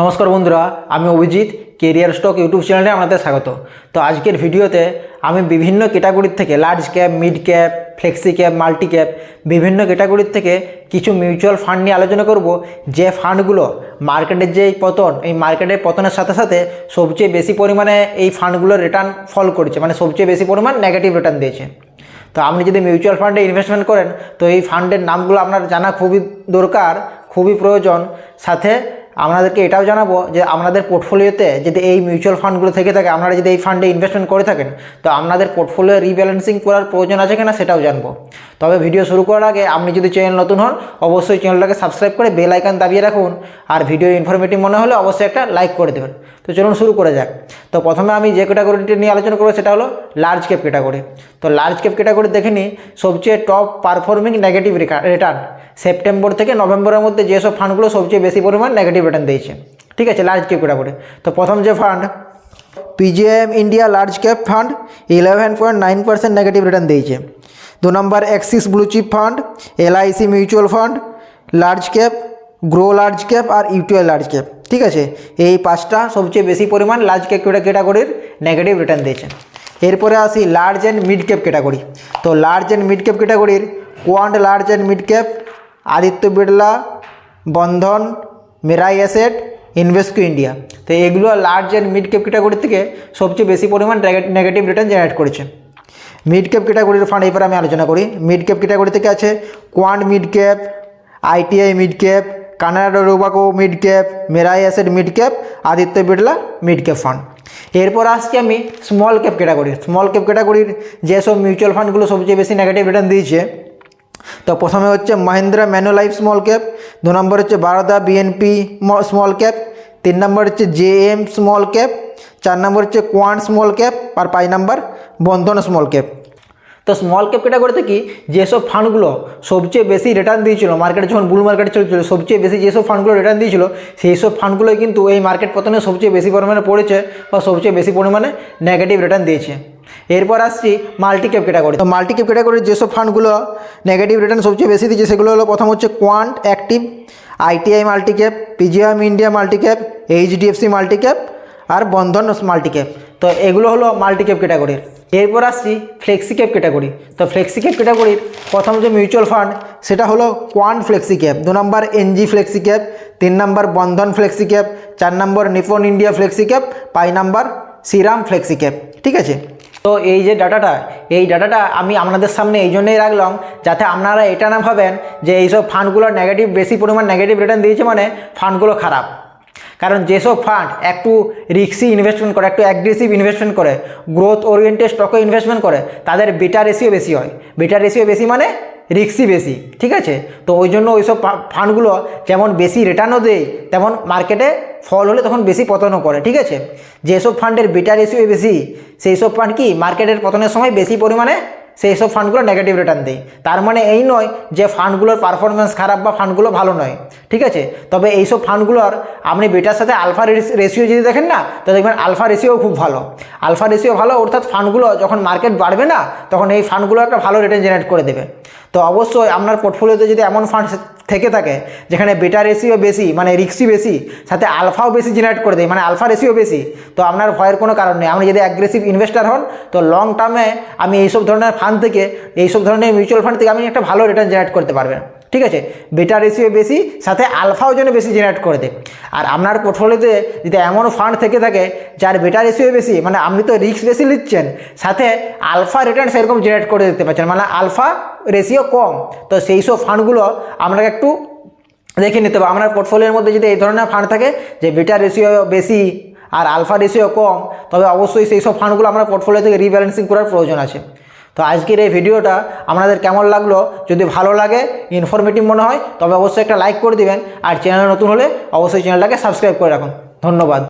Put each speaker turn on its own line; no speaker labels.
নমস্কার বন্ধুরা, আমি অভিজিৎ কেরিয়ার স্টক ইউটিউব চ্যানেলে আপনাদের স্বাগত। তো আজকের ভিডিওতে আমি বিভিন্ন ক্যাটাগরির থেকে large cap, mid cap, flexi cap, multi cap বিভিন্ন ক্যাটাগরির থেকে কিছু মিউচুয়াল ফান্ড নিয়ে আলোচনা করব, যে ফান্ডগুলো মার্কেটের যে পতন, এই মার্কেটের পতনের সাথে সাথে সবচেয়ে বেশি পরিমাণে এই ফান্ডগুলোর রিটার্ন ফল করেছে, মানে সবচেয়ে বেশি পরিমাণ নেগেটিভ রিটার্ন দিয়েছে। তো আপনি যদি মিউচুয়াল ফান্ডে ইনভেস্টমেন্ট করেন তো এই ফান্ডের নামগুলো আপনার জানা খুবই দরকার, খুবই প্রয়োজন। সাথে আপনাদেরকে এটাও জানাবো যে আপনাদের পোর্টফোলিওতে যদি এই মিউচুয়াল ফান্ডগুলো থেকে থাকে, আপনারা যদি এই ফান্ডে ইনভেস্টমেন্ট করে থাকেন তো আপনাদের পোর্টফোলিও রিব্যালেন্সিং করার প্রয়োজন আছে কিনা সেটাও জানবো। তবে ভিডিও শুরু করার আগে আপনি যদি চ্যানেল নতুন হন অবশ্যই চ্যানেলটাকে সাবস্ক্রাইব করে বেল আইকন দাবিয়ে রাখুন, আর ভিডিও ইনফরমেটিভ মনে হলে অবশ্যই একটা লাইক করে দেবেন। তো চলুন শুরু করে যাক। তো প্রথমে আমি যে ক্যাটাগরিটি নিয়ে আলোচনা করবো সেটা হলো লার্জ ক্যাপ ক্যাটাগরি। তো লার্জ ক্যাপ ক্যাটাগরি দেখে নিই সবচেয়ে top performing negative return September থেকে নভেম্বরের মধ্যে যেসব ফান্ডগুলো সবচেয়ে বেশি পরিমাণ নেগেটিভ রিটার্ন দিয়েছে। ঠিক আছে, লার্জ ক্যাপ ক্যাটাগরি। তো প্রথম যে fund PGM India large cap fund 11.9% negative return দিয়েছে। 2 number Axis blue chip fund, LIC mutual fund, large cap, Groww large cap আর ইউটিআই লার্জ ক্যাপ। ঠিক আছে, এই পাঁচটা সবচেয়ে বেশি পরিমাণ লার্জ ক্যাপ ক্যাটাগরির নেগেটিভ রিটার্ন দিয়েছে। এরপরে আসি large and mid cap category. তো লার্জ অ্যান্ড মিড ক্যাপ ক্যাটাগরির Quant large and mid cap, Aditya Birla, Bandhan, Mirae asset, Invesco India. তো এগুলো large and mid cap category থেকে সবচেয়ে বেশি পরিমাণ নেগেটিভ রিটার্ন জেনারেট করেছে। মিড ক্যাপ ক্যাটাগরির ফান্ড এরপরে আমি আলোচনা করি। মিড ক্যাপ ক্যাটাগরি থেকে আছে Quant mid cap, ITI mid cap, Canara Robeco mid cap, Mirae asset mid cap, Aditya Birla mid cap fund. এরপর আসছি আমি small cap category. Small cap ক্যাটাগরির যেসব মিউচুয়াল ফান্ডগুলো সবচেয়ে বেশি নেগেটিভ রিটার্ন দিয়েছে, তো প্রথমে হচ্ছে মহিন্দ্রা ম্যানুলাইফ স্মল ক্যাপ, 2 নম্বর হচ্ছে বারোদা বিএনপি স্মল ক্যাপ, 3 নম্বর হচ্ছে জেএম স্মল ক্যাপ, 4 নম্বর হচ্ছে কোয়ান্ট স্মল ক্যাপ, আর 5 নম্বর বন্ধন স্মল ক্যাপ। তো স্মল ক্যাপ ক্যাটাগরিতে কি যেসব ফান্ডগুলো সবচেয়ে বেশি রিটার্ন দিয়েছিল মার্কেটে, যখন বুল মার্কেট চলছিল সবচেয়ে বেশি যেসব ফান্ডগুলো রিটার্ন দিয়েছিল সেই সব ফান্ডগুলোই কিন্তু এই মার্কেট পতনে সবচেয়ে বেশি পরিমাণে পড়েছে বা সবচেয়ে বেশি পরিমাণে নেগেটিভ রিটার্ন দিয়েছে। এরপর আসছি মাল্টি ক্যাপ ক্যাটাগরি। তো মাল্টি ক্যাপ ক্যাটাগরির যেসব ফান্ডগুলো নেগেটিভ রিটার্ন সবচেয়ে বেশি দিয়েছে সেগুলো হলো প্রথম হচ্ছে Quant active, ITI multi cap, PGM India multi cap, HDFC multi cap আর বন্ধন মাল্টি ক্যাপ। তো এগুলো হলো মাল্টি ক্যাপ ক্যাটাগরির। এরপর আসছি ফ্লেক্সি ক্যাপ ক্যাটাগরি। তো ফ্লেক্সি ক্যাপ ক্যাটাগরির প্রথম যে মিউচুয়াল ফান্ড সেটা হলো Quant flexi cap, 2 number NJ flexi cap, 3 number Bandhan flexi cap, 4 number Nippon India flexi cap, 5 number Shriram flexi cap. ঠিক আছে, তো এই যে ডাটাটা আমি আপনাদের সামনে এই জন্যই রাখলাম যাতে আপনারা এটা না ভাবেন যে এইসব ফান্ডগুলো নেগেটিভ বেশি পরিমাণ নেগেটিভ রিটার্ন দিয়েছে মানে ফান্ডগুলো খারাপ। কারণ যেসব ফান্ড একটু রিস্কি ইনভেস্টমেন্ট করে, একটু অ্যাগ্রেসিভ ইনভেস্টমেন্ট করে, গ্রোথ ওরিয়েন্টেড স্টকে ইনভেস্টমেন্ট করে, তাদের বেটা রেশিও বেশি হয়। বেটা রেশিও বেশি মানে রিস্কি বেশি। ঠিক আছে, তো ওই জন্য ওইসব ফান্ডগুলো যেমন বেশি রিটার্নও দেয় তেমন মার্কেটে ফল হলে তখন বেশি পতনও করে। ঠিক আছে, যেসব ফান্ডের বেটা রেশিও বেশি সেই সব ফান্ড কি মার্কেটের পতনের সময় বেশি পরিমাণে সেই সব ফান্ডগুলো নেগেটিভ রিটার্ন দেয়। তার মানে এই নয় যে ফান্ডগুলোর পারফরমেন্স খারাপ বা ফান্ডগুলো ভালো নয়। ঠিক আছে, তবে এইসব ফান্ডগুলোর আপনি বেটার সাথে আলফা রেশিও যদি দেখেন না তো দেখবেন আলফা রেশিও খুব ভালো। আলফা রেশিও ভালো অর্থাৎ ফান্ডগুলো যখন মার্কেট বাড়বে না তখন এই ফান্ডগুলো একটা ভালো রিটার্ন জেনারেট করে দেবে। তো অবশ্যই আপনার পোর্টফোলিওতে যদি এমন ফান্ড থেকে থাকে যেখানে বেটা রেশিও বেশি মানে রিস্কি বেশি, সাথে আলফাও বেশি জেনারেট করে দেয় মানে আলফা রেশিও বেশি, তো আপনার ভয়ের কোনো কারণ নেই। আপনি যদি অ্যাগ্রেসিভ ইনভেস্টার হন তো লং টার্মে আমি এইসব ধরনের ফান্ড থেকে, এইসব ধরনের মিউচুয়াল ফান্ড থেকে আপনি একটা ভালো রিটার্ন জেনারেট করতে পারবেন। ঠিক আছে, বেটা রেশিও বেশি সাথে আলফাও যেন বেশি জেনারেট করে দেয়। আর আপনার পোর্টফোলিওতে যদি এমন ফান্ড থেকে থাকে যার বেটা রেশিও বেশি মানে আপনি তো রিস্ক বেশি নিচ্ছেন, সাথে আলফা রিটার্ন সেরকম জেনারেট করে দিতে পারছেন মানে আলফা রেশিও কম, তো সেই সব ফান্ডগুলো আপনাকে একটু দেখে নিতে হবে। আপনার পোর্টফোলিওর মধ্যে যদি এই ধরনের ফান্ড থাকে যে বেটা রেশিও বেশি আর আলফা রেশিও কম, তবে অবশ্যই সেই সব ফান্ডগুলো আপনার পোর্টফোলিও থেকে রিব্যালেন্সিং করার প্রয়োজন আছে। তো আজকের এই ভিডিওটা আপনাদের কেমন লাগলো, যদি ভালো লাগে ইনফরমেটিভ মনে হয় তবে অবশ্যই একটা লাইক করে দিবেন, আর চ্যানেল নতুন হলে অবশ্যই চ্যানেলটাকে সাবস্ক্রাইব করে রাখুন। ধন্যবাদ।